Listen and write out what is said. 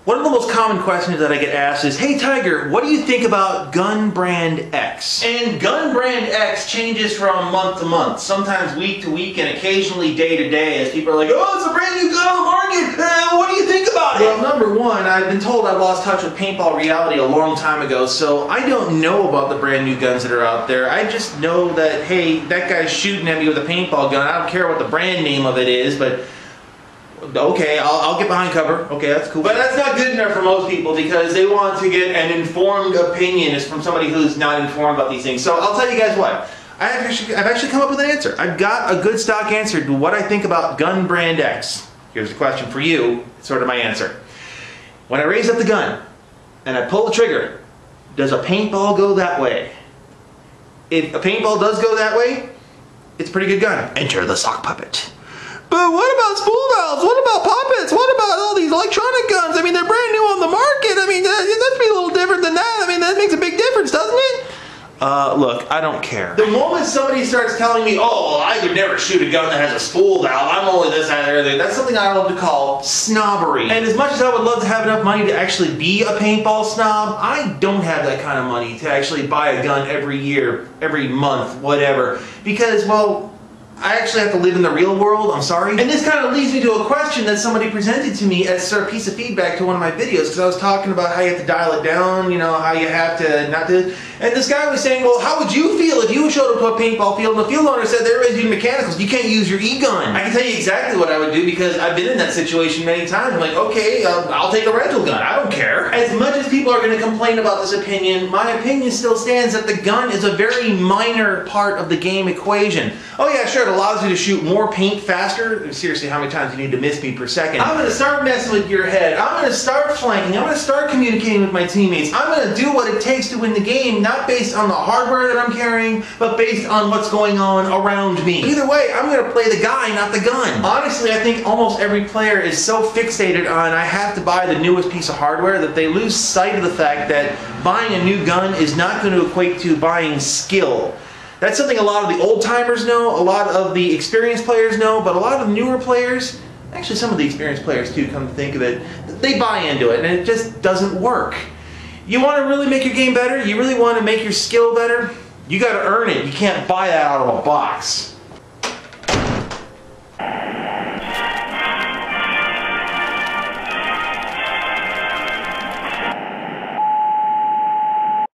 One of the most common questions that I get asked is, hey Tiger, what do you think about gun brand X? And gun brand X changes from month to month, sometimes week to week, and occasionally day to day, as people are like, oh, it's a brand new gun on the market, what do you think about it? Well, number one, I've been told I've lost touch with paintball reality a long time ago, so I don't know about the brand new guns that are out there. I just know that, hey, that guy's shooting at me with a paintball gun. I don't care what the brand name of it is, but okay, I'll get behind cover. Okay, that's cool. But that's not good enough for most people because they want to get an informed opinion from somebody who's not informed about these things. So I'll tell you guys what. I've actually come up with an answer. I've got a good stock answer to what I think about gun brand X. Here's the question for you. It's sort of my answer. When I raise up the gun and I pull the trigger, does a paintball go that way? If a paintball does go that way, it's a pretty good gun. Enter the sock puppet. But what about spool valves? What about poppets? What about all these electronic guns? I mean, they're brand new on the market. I mean, that'd be a little different than that. I mean, that makes a big difference, doesn't it? Look, I don't care. The moment somebody starts telling me, oh, well, I could never shoot a gun that has a spool valve, I'm only this, that, or everything, that's something I love to call snobbery. And as much as I would love to have enough money to actually be a paintball snob, I don't have that kind of money to actually buy a gun every year, every month, whatever. Because, well, I actually have to live in the real world, I'm sorry. And this kind of leads me to a question that somebody presented to me as sort of piece of feedback to one of my videos, because I was talking about how you have to dial it down, you know, how you have to not to... And this guy was saying, well, how would you feel if you showed up to a paintball field and the field owner said everybody's using mechanicals, you can't use your e-gun? I can tell you exactly what I would do because I've been in that situation many times. I'm like, okay, I'll take a rental gun, I don't care. As much as people are going to complain about this opinion, my opinion still stands that the gun is a very minor part of the game equation. Oh yeah, sure, it allows you to shoot more paint faster. Seriously, how many times do you need to miss me per second? I'm going to start messing with your head. I'm going to start flanking. I'm going to start communicating with my teammates. I'm going to do what it takes to win the game, not based on the hardware that I'm carrying, but based on what's going on around me. Either way, I'm going to play the guy, not the gun. Honestly, I think almost every player is so fixated on I have to buy the newest piece of hardware that they lose sight of the fact that buying a new gun is not going to equate to buying skill. That's something a lot of the old-timers know, a lot of the experienced players know, but a lot of newer players, actually some of the experienced players too, come to think of it, they buy into it and it just doesn't work. You want to really make your game better? You really want to make your skill better? You got to earn it. You can't buy that out of a box.